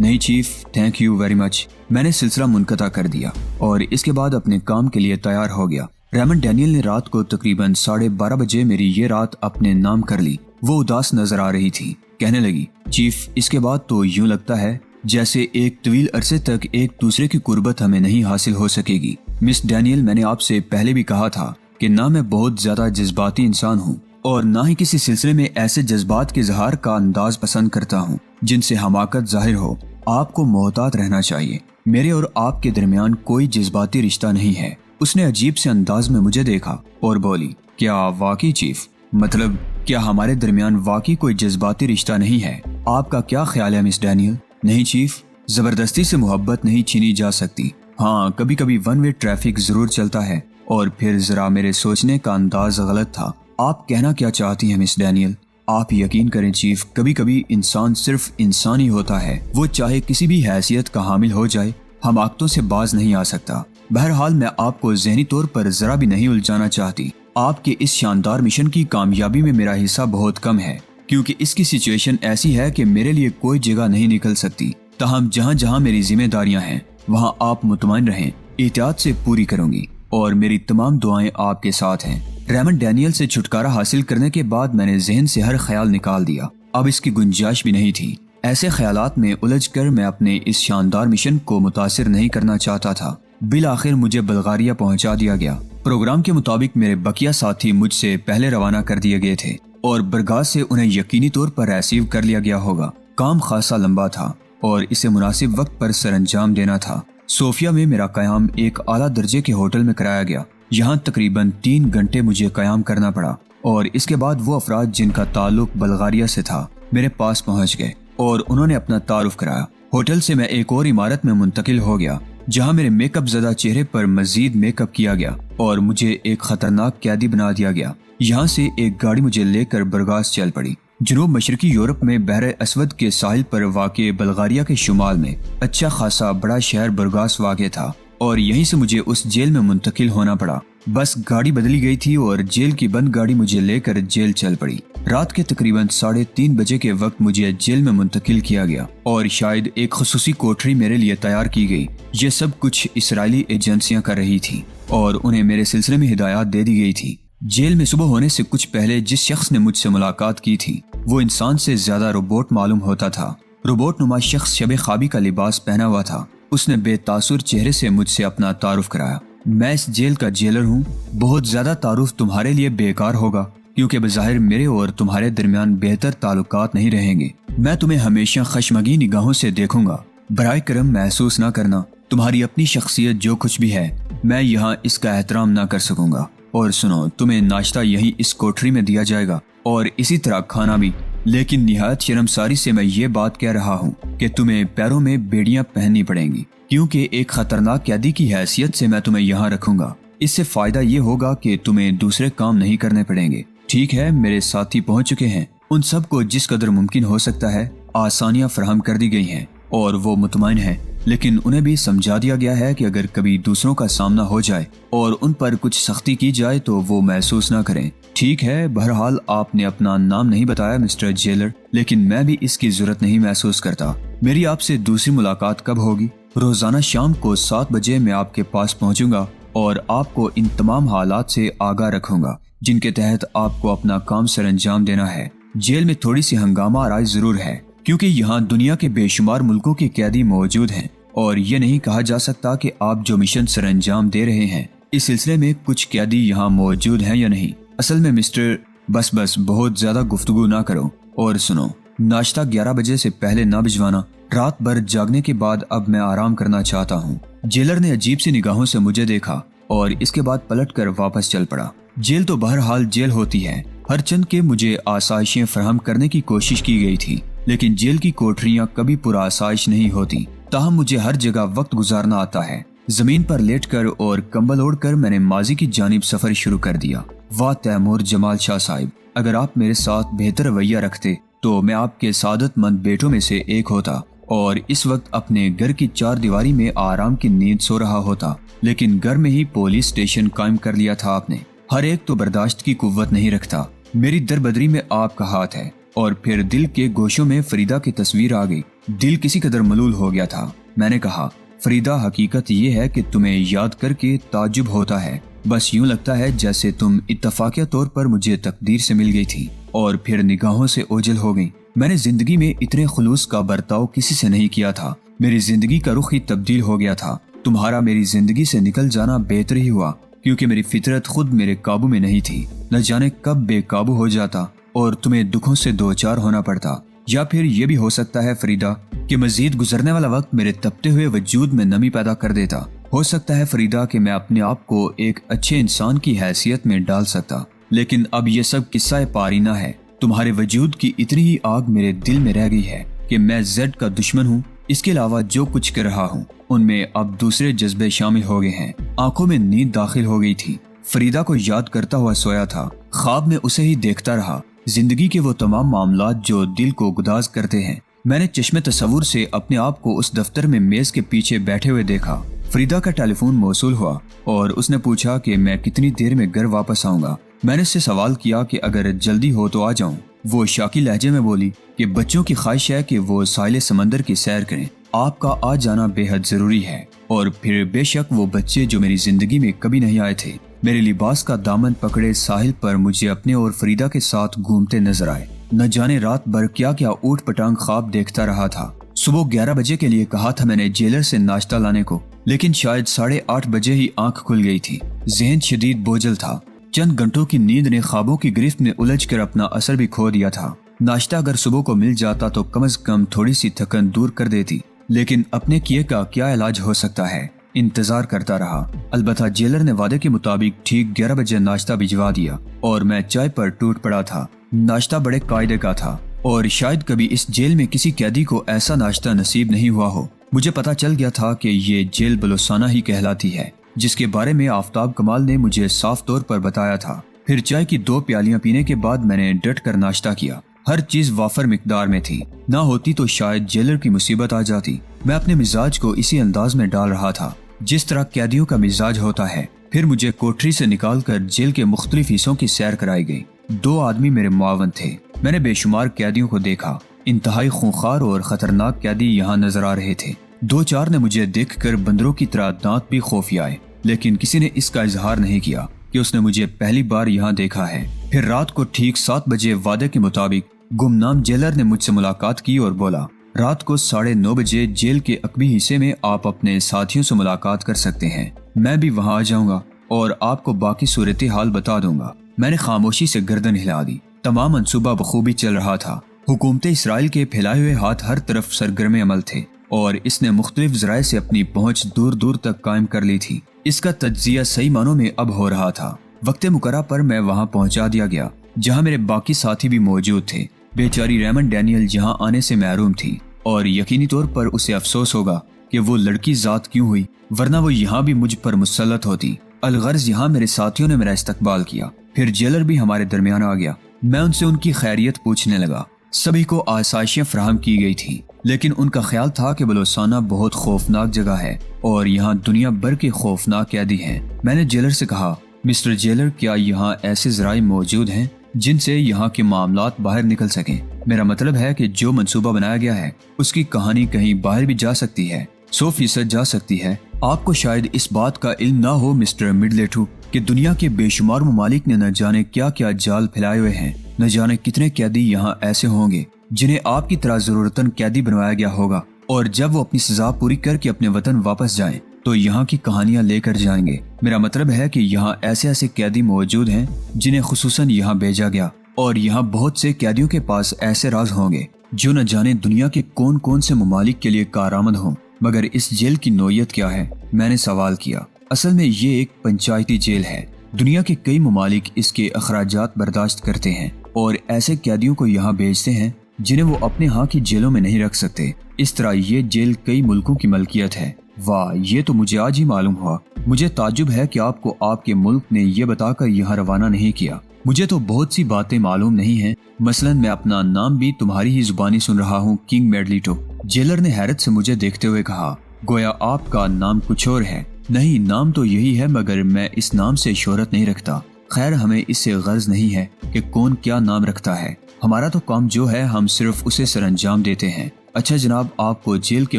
نہیں chief, thank you very much. میں نے سلسلہ منقطع کر دیا اور اس کے بعد اپنے کام کے لیے تیار ہو گیا۔ ریمنڈ ڈینیل نے رات کو تقریباً 12:30 بجے میری یہ رات اپنے نام کر لی۔ وہ اداس نظر آ رہی تھی۔ کہنے لگی، چیف اس کے بعد تو یوں لگتا ہے جیسے ایک طویل عرصے تک ایک دوسرے کی قربت ہمیں نہیں حاصل ہو سکے گی۔ مس ڈینیل، میں نے آپ سے پہلے بھی کہا تھا کہ نہ میں بہت زیادہ جذباتی انسان ہوں اور نہ ہی کسی سلسلے میں ایسے جذبات کے اظہار کا انداز پسند کرتا ہوں جن سے حماقت ظاہر ہو۔ آپ کو محتاط رہنا چاہیے۔ میرے اور آپ کے درمیان کوئی جذباتی رشتہ نہیں ہے۔ اس نے عجیب سے انداز میں مجھے دیکھا اور بولی، کیا واقعی چیف؟ مطلب کیا ہمارے درمیان واقعی کوئی جذباتی رشتہ نہیں ہے؟ آپ کا کیا خیال ہے مس ڈینیل؟ نہیں چیف، زبردستی سے محبت نہیں چھینی جا سکتی۔ ہاں، کبھی کبھی ون وے ٹریفک ضرور چلتا ہے۔ اور پھر ذرا میرے سوچنے کا انداز غلط تھا۔ آپ کہنا کیا چاہتی ہیں مس ڈینیل؟ آپ یقین کریں چیف، کبھی کبھی انسان صرف انسان ہی ہوتا ہے، وہ چاہے کسی بھی حیثیت کا حامل ہو جائے، حماقتوں سے باز نہیں آ سکتا۔ بہرحال میں آپ کو ذہنی طور پر ذرا بھی نہیں الجھانا چاہتی۔ آپ کے اس شاندار مشن کی کامیابی میں میرا حصہ بہت کم ہے، کیونکہ اس کی سچویشن ایسی ہے کہ میرے لیے کوئی جگہ نہیں نکل سکتی۔ تاہم جہاں جہاں میری ذمہ داریاں ہیں وہاں آپ مطمئن رہیں، احتیاط سے پوری کروں گی اور میری تمام دعائیں آپ کے ساتھ ہیں۔ ریمنڈ ڈینیل سے چھٹکارا حاصل کرنے کے بعد میں نے ذہن سے ہر خیال نکال دیا۔ اب اس کی گنجائش بھی نہیں تھی۔ ایسے خیالات میں الجھ کر میں اپنے اس شاندار مشن کو متاثر نہیں کرنا چاہتا تھا۔ بالآخر مجھے بلغاریہ پہنچا دیا گیا۔ پروگرام کے مطابق میرے بقیہ ساتھی مجھ سے پہلے روانہ کر دیے گئے تھے اور برگاہ سے انہیں یقینی طور پر ریسیو کر لیا گیا ہوگا۔ کام خاصا لمبا تھا اور اسے مناسب وقت پر سر انجام دینا تھا۔ صوفیہ میں میرا قیام ایک اعلیٰ درجے کے ہوٹل میں کرایا گیا۔ یہاں تقریباً 3 گھنٹے مجھے قیام کرنا پڑا اور اس کے بعد وہ افراد جن کا تعلق بلغاریہ سے تھا میرے پاس پہنچ گئے اور انہوں نے اپنا تعارف کرایا۔ ہوٹل سے میں ایک اور عمارت میں منتقل ہو گیا جہاں میرے میک اپ زدہ چہرے پر مزید میک اپ کیا گیا اور مجھے ایک خطرناک قیدی بنا دیا گیا۔ یہاں سے ایک گاڑی مجھے لے کر برگاس چل پڑی۔ جنوب مشرقی یورپ میں بحر اسود کے ساحل پر واقع بلغاریہ کے شمال میں اچھا خاصا بڑا شہر برگاس واقع تھا اور یہیں سے مجھے اس جیل میں منتقل ہونا پڑا۔ بس گاڑی بدلی گئی تھی اور جیل کی بند گاڑی مجھے لے کر جیل چل پڑی۔ رات کے تقریباً 3:30 بجے کے وقت مجھے جیل میں منتقل کیا گیا اور شاید ایک خصوصی کوٹری میرے لیے تیار کی گئی۔ یہ سب کچھ اسرائیلی ایجنسیاں کر رہی تھیں اور انہیں میرے سلسلے میں ہدایات دے دی گئی تھی۔ جیل میں صبح ہونے سے کچھ پہلے جس شخص نے مجھ سے ملاقات کی تھی وہ انسان سے زیادہ روبوٹ معلوم ہوتا تھا۔ روبوٹ نما شخص شب خوابی کا لباس پہنا ہوا تھا۔ اس نے بے تاثر چہرے سے مجھ سے اپنا تعارف کرایا۔ میں اس جیل کا جیلر ہوں۔ بہت زیادہ تعارف تمہارے لیے بیکار ہوگا کیونکہ بظاہر میرے اور تمہارے درمیان بہتر تعلقات نہیں رہیں گے۔ میں تمہیں ہمیشہ خشمگی نگاہوں سے دیکھوں گا۔ برائے کرم محسوس نہ کرنا تمہاری اپنی شخصیت جو کچھ بھی ہے میں یہاں اس کا احترام نہ کر سکوں گا۔ اور سنو، تمہیں ناشتہ یہیں اس کوٹری میں دیا جائے گا اور اسی طرح کھانا بھی، لیکن نہایت شرمساری سے میں یہ بات کہہ رہا ہوں کہ تمہیں پیروں میں بیڑیاں پہننی پڑیں گی کیونکہ ایک خطرناک قیدی کی حیثیت سے میں تمہیں یہاں رکھوں گا۔ اس سے فائدہ یہ ہوگا کہ تمہیں دوسرے کام نہیں کرنے پڑیں گے۔ ٹھیک ہے، میرے ساتھی پہنچ چکے ہیں۔ ان سب کو جس قدر ممکن ہو سکتا ہے آسانیاں فراہم کر دی گئی ہیں اور وہ مطمئن ہیں، لیکن انہیں بھی سمجھا دیا گیا ہے کہ اگر کبھی دوسروں کا سامنا ہو جائے اور ان پر کچھ سختی کی جائے تو وہ محسوس نہ کریں۔ ٹھیک ہے، بہرحال آپ نے اپنا نام نہیں بتایا مسٹر جیلر، لیکن میں بھی اس کی ضرورت نہیں محسوس کرتا۔ میری آپ سے دوسری ملاقات کب ہوگی؟ روزانہ شام کو 7 بجے میں آپ کے پاس پہنچوں گا اور آپ کو ان تمام حالات سے آگاہ رکھوں گا جن کے تحت آپ کو اپنا کام سر انجام دینا ہے۔ جیل میں تھوڑی سی ہنگامہ آرائی ضرور ہے کیونکہ یہاں دنیا کے بے شمار ملکوں کے قیدی موجود ہیں اور یہ نہیں کہا جا سکتا کہ آپ جو مشن سر انجام دے رہے ہیں اس سلسلے میں کچھ قیدی یہاں موجود ہیں یا نہیں۔ اصل میں مسٹر بس بہت زیادہ گفتگو نہ کرو اور سنو، ناشتہ 11 بجے سے پہلے نہ بھجوانا۔ رات بھر جاگنے کے بعد اب میں آرام کرنا چاہتا ہوں۔ جیلر نے عجیب سی نگاہوں سے مجھے دیکھا اور اس کے بعد پلٹ کر واپس چل پڑا۔ جیل تو بہرحال جیل ہوتی ہے، ہر چند کے مجھے آسائشیں فراہم کرنے کی کوشش کی گئی تھی، لیکن جیل کی کوٹریاں کبھی پورا آسائش نہیں ہوتی۔ تاہم مجھے ہر جگہ وقت گزارنا آتا ہے۔ زمین پر لیٹ کر اور کمبل اوڑھ کر میں نے ماضی کی جانب سفر شروع کر دیا۔ واہ تیمور جمال شاہ صاحب، اگر آپ میرے ساتھ بہتر رویہ رکھتے تو میں آپ کے سعادت مند بیٹوں میں سے ایک ہوتا اور اس وقت اپنے گھر کی 4 دیواری میں آرام کی نیند سو رہا ہوتا، لیکن گھر میں ہی پولیس اسٹیشن قائم کر لیا تھا آپ نے۔ ہر ایک تو برداشت کی قوت نہیں رکھتا۔ میری دربدری میں آپ کا ہاتھ ہے۔ اور پھر دل کے گوشوں میں فریدہ کی تصویر آ گئی۔ دل کسی قدر ملول ہو گیا تھا۔ میں نے کہا، فریدہ، حقیقت یہ ہے کہ تمہیں یاد کر کے تعجب ہوتا ہے، بس یوں لگتا ہے جیسے تم اتفاقیہ طور پر مجھے تقدیر سے مل گئی تھی اور پھر نگاہوں سے اوجھل ہو گئی۔ میں نے زندگی میں اتنے خلوص کا برتاؤ کسی سے نہیں کیا تھا، میری زندگی کا رخ ہی تبدیل ہو گیا تھا۔ تمہارا میری زندگی سے نکل جانا بہتر ہی ہوا، کیونکہ میری فطرت خود میرے قابو میں نہیں تھی۔ نہ جانے کب بے قابو ہو جاتا اور تمہیں دکھوں سے دوچار ہونا پڑتا، یا پھر یہ بھی ہو سکتا ہے فریدہ کہ مزید گزرنے والا وقت میرے تپتے ہوئے وجود میں نمی پیدا کر دیتا۔ ہو سکتا ہے فریدہ کہ میں اپنے آپ کو ایک اچھے انسان کی حیثیت میں ڈال سکتا، لیکن اب یہ سب قصہ پارینہ ہے۔ تمہارے وجود کی اتنی ہی آگ میرے دل میں رہ گئی ہے کہ میں زیڈ کا دشمن ہوں۔ اس کے علاوہ جو کچھ کر رہا ہوں ان میں اب دوسرے جذبے شامل ہو گئے ہیں۔ آنکھوں میں نیند داخل ہو گئی تھی۔ فریدہ کو یاد کرتا ہوا سویا تھا، خواب میں اسے ہی دیکھتا رہا، زندگی کے وہ تمام معاملات جو دل کو گداز کرتے ہیں۔ میں نے چشم تصور سے اپنے آپ کو اس دفتر میں میز کے پیچھے بیٹھے ہوئے دیکھا۔ فریدہ کا ٹیلی فون موصول ہوا اور اس نے پوچھا کہ میں کتنی دیر میں گھر واپس آؤں گا۔ میں نے اس سے سوال کیا کہ اگر جلدی ہو تو آ جاؤں۔ وہ شاکی لہجے میں بولی کہ بچوں کی خواہش ہے کہ وہ ساحل سمندر کی سیر کریں، آپ کا آ جانا بے حد ضروری ہے۔ اور پھر بے شک وہ بچے جو میری زندگی میں کبھی نہیں آئے تھے میرے لباس کا دامن پکڑے ساحل پر مجھے اپنے اور فریدہ کے ساتھ گھومتے نظر آئے۔ نہ جانے رات بھر کیا کیا اوٹ پٹانگ خواب دیکھتا رہا تھا۔ صبح 11 بجے کے لیے کہا تھا میں نے جیلر سے ناشتہ لانے کو، لیکن شاید 8:30 بجے ہی آنکھ کھل گئی تھی۔ ذہن شدید بوجھل تھا۔ چند گھنٹوں کی نیند نے خوابوں کی گرفت میں الجھ کر اپنا اثر بھی کھو دیا تھا۔ ناشتہ اگر صبح کو مل جاتا تو کم از کم تھوڑی سی تھکن دور کر دیتی، لیکن اپنے کیے کا کیا علاج ہو سکتا ہے۔ انتظار کرتا رہا۔ البتہ جیلر نے وعدے کے مطابق ٹھیک 11 بجے ناشتہ بھجوا دیا اور میں چائے پر ٹوٹ پڑا تھا۔ ناشتہ بڑے قاعدے کا تھا اور شاید کبھی اس جیل میں کسی قیدی کو ایسا ناشتہ نصیب نہیں ہوا ہو۔ مجھے پتا چل گیا تھا کہ یہ جیل بلوسانہ ہی کہلاتی ہے، جس کے بارے میں آفتاب کمال نے مجھے صاف طور پر بتایا تھا۔ پھر چائے کی 2 پیالیاں پینے کے بعد میں نے ڈٹ کر ناشتہ کیا۔ ہر چیز وافر مقدار میں تھی، نہ ہوتی تو شاید جیلر کی مصیبت آ جاتی۔ میں اپنے مزاج کو اسی انداز میں ڈال رہا تھا جس طرح قیدیوں کا مزاج ہوتا ہے۔ پھر مجھے کوٹری سے نکال کر جیل کے مختلف حصوں کی سیر کرائی گئی۔ 2 آدمی میرے معاون تھے۔ میں نے بے شمار قیدیوں کو دیکھا۔ انتہائی خونخوار اور خطرناک قیدی یہاں نظر آ رہے تھے۔ 2-4 نے مجھے دیکھ کر بندروں کی طرح دانت بھی خوفیائے، لیکن کسی نے اس کا اظہار نہیں کیا کہ اس نے مجھے پہلی بار یہاں دیکھا ہے۔ پھر رات کو ٹھیک 7 بجے وعدے کے مطابق گمنام جیلر نے مجھ سے ملاقات کی اور بولا، رات کو 9:30 بجے جیل کے عقبی حصے میں آپ اپنے ساتھیوں سے ملاقات کر سکتے ہیں۔ میں بھی وہاں آ جاؤں گا اور آپ کو باقی صورتحال بتا دوں گا۔ میں نے خاموشی سے گردن ہلا دی۔ تمام منصوبہ بخوبی چل رہا تھا۔ حکومت اسرائیل کے پھیلائے ہوئے ہاتھ ہر طرف سرگرم عمل تھے اور اس نے مختلف ذرائع سے اپنی پہنچ دور دور تک قائم کر لی تھی۔ اس کا تجزیہ صحیح معنوں میں اب ہو رہا تھا۔ وقت مقررہ پر میں وہاں پہنچا دیا گیا جہاں میرے باقی ساتھی بھی موجود تھے۔ بیچاری ریمن ڈینیل جہاں آنے سے محروم تھی اور یقینی طور پر اسے افسوس ہوگا کہ وہ لڑکی ذات کیوں ہوئی، ورنہ وہ یہاں بھی مجھ پر مسلط ہوتی۔ الغرض یہاں میرے ساتھیوں نے میرا استقبال کیا۔ پھر جیلر بھی ہمارے درمیان آ گیا۔ میں ان سے ان کی خیریت پوچھنے لگا۔ سبھی کو آسائشیں فراہم کی گئی تھیں، لیکن ان کا خیال تھا کہ بلوسانہ بہت خوفناک جگہ ہے اور یہاں دنیا بھر کے خوفناک قیدی ہیں۔ میں نے جیلر سے کہا، مسٹر جیلر، کیا یہاں ایسے ذرائع موجود ہیں جن سے یہاں کے معاملات باہر نکل سکیں؟ میرا مطلب ہے کہ جو منصوبہ بنایا گیا ہے اس کی کہانی کہیں باہر بھی جا سکتی ہے، 100% جا سکتی ہے۔ آپ کو شاید اس بات کا علم نہ ہو مسٹر مڈلیٹو کہ دنیا کے بے شمار ممالک نے نہ جانے کیا کیا جال پھیلائے ہوئے ہیں، نہ جانے کتنے قیدی یہاں ایسے ہوں گے جنہیں آپ کی طرح ضرورتاً قیدی بنوایا گیا ہوگا، اور جب وہ اپنی سزا پوری کر کے اپنے وطن واپس جائیں تو یہاں کی کہانیاں لے کر جائیں گے۔ میرا مطلب ہے کہ یہاں ایسے قیدی موجود ہیں جنہیں خصوصاً یہاں بھیجا گیا، اور یہاں بہت سے قیدیوں کے پاس ایسے راز ہوں گے جو نہ جانے دنیا کے کون کون سے ممالک کے لیے کارآمد ہوں۔ مگر اس جیل کی نوعیت کیا ہے؟ میں نے سوال کیا۔ اصل میں یہ ایک پنچایتی جیل ہے۔ دنیا کے کئی ممالک اس کے اخراجات برداشت کرتے ہیں اور ایسے قیدیوں کو یہاں بھیجتے ہیں جنہیں وہ اپنے ہاں کی جیلوں میں نہیں رکھ سکتے۔ اس طرح یہ جیل کئی ملکوں کی ملکیت ہے۔ واہ، یہ تو مجھے آج ہی معلوم ہوا۔ مجھے تعجب ہے کہ آپ کو آپ کے ملک نے یہ بتا کر یہاں روانہ نہیں کیا۔ مجھے تو بہت سی باتیں معلوم نہیں ہیں، مثلا میں اپنا نام بھی تمہاری ہی زبانی سن رہا ہوں، کنگ میڈلیٹو۔ جیلر نے حیرت سے مجھے دیکھتے ہوئے کہا، گویا آپ کا نام کچھ اور ہے۔ نہیں، نام تو یہی ہے، مگر میں اس نام سے شہرت نہیں رکھتا۔ خیر، ہمیں اس سے غرض نہیں ہے کہ کون کیا نام رکھتا ہے۔ ہمارا تو کام جو ہے ہم صرف اسے سر انجام دیتے ہیں۔ اچھا جناب، آپ کو جیل کے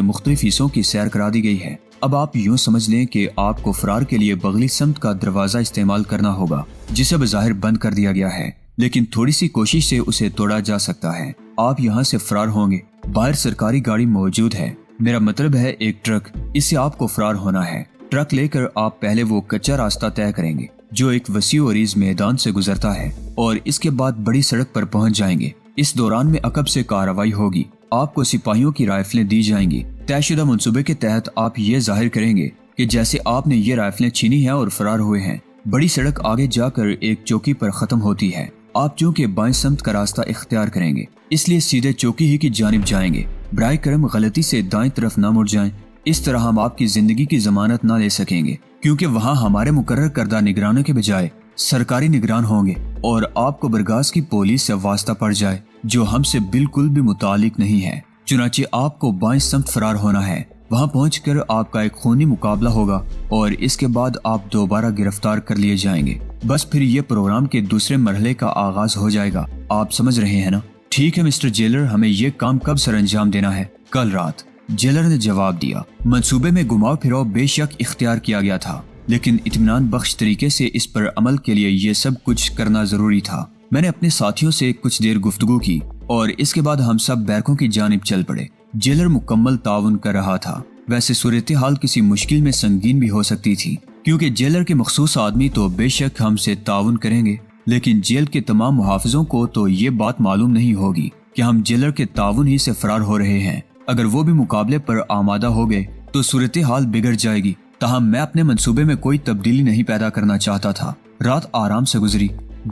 مختلف حصوں کی سیر کرا دی گئی ہے۔ اب آپ یوں سمجھ لیں کہ آپ کو فرار کے لیے بغلی سمت کا دروازہ استعمال کرنا ہوگا، جسے بظاہر بند کر دیا گیا ہے، لیکن تھوڑی سی کوشش سے اسے توڑا جا سکتا ہے۔ آپ یہاں سے فرار ہوں گے۔ باہر سرکاری گاڑی موجود ہے، میرا مطلب ہے ایک ٹرک، اس سے آپ کو فرار ہونا ہے۔ ٹرک لے کر آپ پہلے وہ کچا راستہ طے کریں گے جو ایک وسیع و عریض میدان سے گزرتا ہے، اور اس کے بعد بڑی سڑک پر پہنچ جائیں گے۔ اس دوران میں عقب سے کارروائی ہوگی، آپ کو سپاہیوں کی رائفلیں دی جائیں گی۔ طے شدہ منصوبے کے تحت آپ یہ ظاہر کریں گے کہ جیسے آپ نے یہ رائفلیں چھینی ہیں اور فرار ہوئے ہیں۔ بڑی سڑک آگے جا کر ایک چوکی پر ختم ہوتی ہے۔ آپ چونکہ بائیں سمت کا راستہ اختیار کریں گے، اس لیے سیدھے چوکی ہی کی جانب جائیں گے۔ برائے کرم غلطی سے دائیں طرف نہ مڑ جائیں، اس طرح ہم آپ کی زندگی کی ضمانت نہ لے سکیں گے، کیونکہ وہاں ہمارے مقرر کردہ نگرانوں کے بجائے سرکاری نگران ہوں گے، اور آپ کو برگاز کی پولیس سے واسطہ پڑ جائے جو ہم سے بالکل بھی متعلق نہیں ہے۔ چنانچہ آپ کو بائیں سمت فرار ہونا ہے۔ وہاں پہنچ کر آپ کا ایک خونی مقابلہ ہوگا اور اس کے بعد آپ دوبارہ گرفتار کر لیے جائیں گے۔ بس پھر یہ پروگرام کے دوسرے مرحلے کا آغاز ہو جائے گا۔ آپ سمجھ رہے ہیں نا؟ ٹھیک ہے مسٹر جیلر، ہمیں یہ کام کب سر انجام دینا ہے؟ کل رات، جیلر نے جواب دیا۔ منصوبے میں گھماؤ پھراؤ بے شک اختیار کیا گیا تھا، لیکن اطمینان بخش طریقے سے اس پر عمل کے لیے یہ سب کچھ کرنا ضروری تھا۔ میں نے اپنے ساتھیوں سے کچھ دیر گفتگو کی اور اس کے بعد ہم سب بیرکوں کی جانب چل پڑے۔ جیلر مکمل تعاون کر رہا تھا۔ ویسے صورتحال کسی مشکل میں سنگین بھی ہو سکتی تھی، کیونکہ جیلر کے مخصوص آدمی تو بے شک ہم سے تعاون کریں گے، لیکن جیل کے تمام محافظوں کو تو یہ بات معلوم نہیں ہوگی کہ ہم جیلر کے تعاون ہی سے فرار ہو رہے ہیں۔ اگر وہ بھی مقابلے پر آمادہ ہو گئے تو صورتحال بگڑ جائے گی۔ تاہم میں اپنے منصوبے میں کوئی تبدیلی نہیں پیدا کرنا چاہتا تھا۔ رات آرام سے گزری،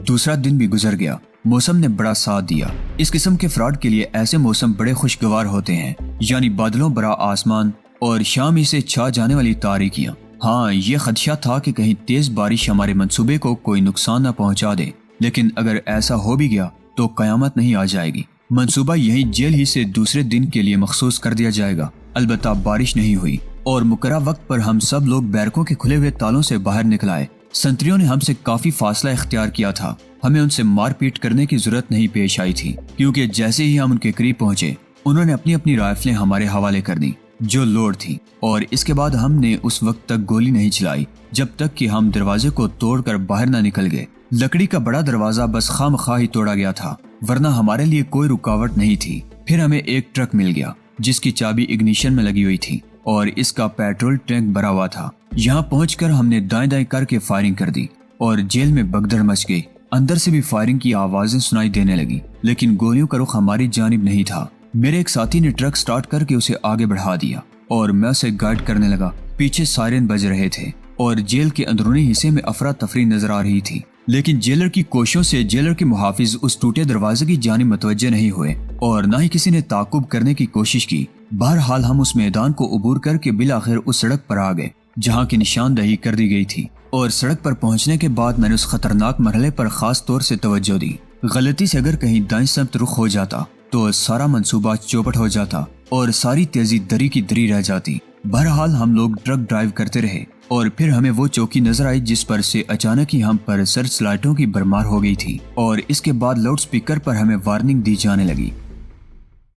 دوسرا دن بھی گزر گیا۔ موسم نے بڑا ساتھ دیا۔ اس قسم کے فراڈ کے لیے ایسے موسم بڑے خوشگوار ہوتے ہیں، یعنی بادلوں بھرا آسمان اور شام ہی سے چھا جانے والی تاریکیاں۔ ہاں، یہ خدشہ تھا کہ کہیں تیز بارش ہمارے منصوبے کو کوئی نقصان نہ پہنچا دے، لیکن اگر ایسا ہو بھی گیا تو قیامت نہیں آ جائے گی۔ منصوبہ یہیں جیل ہی سے دوسرے دن کے لیے مخصوص کر دیا جائے گا۔ البتہ بارش نہیں ہوئی اور مقررہ وقت پر ہم سب لوگ بیرکوں کے کھلے ہوئے تالوں سے باہر نکل آئے۔ سنتریوں نے ہم سے کافی فاصلہ اختیار کیا تھا۔ ہمیں ان سے مار پیٹ کرنے کی ضرورت نہیں پیش آئی تھی، کیونکہ جیسے ہی ہم ان کے قریب پہنچے انہوں نے اپنی اپنی رائفلیں ہمارے حوالے کر دی جو لوڈ تھی، اور اس کے بعد ہم نے اس وقت تک گولی نہیں چلائی جب تک کہ ہم دروازے کو توڑ کر باہر نہ نکل گئے۔ لکڑی کا بڑا دروازہ بس خام خواہ ہی توڑا گیا تھا، ورنہ ہمارے لیے کوئی رکاوٹ نہیں تھی۔ پھر ہمیں ایک ٹرک مل گیا جس کی چابی اگنیشن میں لگی ہوئی تھی اور اس کا پیٹرول ٹینک بھرا ہوا تھا۔ یہاں پہنچ کر ہم نے دائیں دائیں کر کے فائرنگ کر دی اور جیل میں بگدڑ مچ گئی۔ اندر سے بھی فائرنگ کی آوازیں سنائی دینے لگی، لیکن گولیوں کا رخ ہماری جانب نہیں تھا۔ میرے ایک ساتھی نے ٹرک سٹارٹ کر کے اسے آگے بڑھا دیا اور میں اسے گائیڈ کرنے لگا۔ پیچھے سائرن بج رہے تھے اور جیل کے اندرونی حصے میں افراتفری نظر آ رہی تھی، لیکن جیلر کی کوششوں سے جیلر کے محافظ اس ٹوٹے دروازے کی جانب متوجہ نہیں ہوئے اور نہ ہی کسی نے تعاقب کرنے کی کوشش کی۔ بہرحال ہم اس میدان کو عبور کر کے بالآخر اس سڑک پر آ گئے جہاں کی نشاندہی کر دی گئی تھی، اور سڑک پر پہنچنے کے بعد میں نے اس خطرناک مرحلے پر خاص طور سے توجہ دی۔ غلطی سے اگر کہیں دائیں سمت رخ ہو جاتا تو سارا منصوبہ چوپٹ ہو جاتا اور ساری تیزی دری کی دری رہ جاتی۔ بہرحال ہم لوگ ٹرک ڈرائیو کرتے رہے اور پھر ہمیں وہ چوکی نظر آئی جس پر سے اچانک ہی ہم پر سرچ لائٹوں کی برمار ہو گئی تھی، اور اس کے بعد لاؤڈ سپیکر پر ہمیں وارننگ دی جانے لگی۔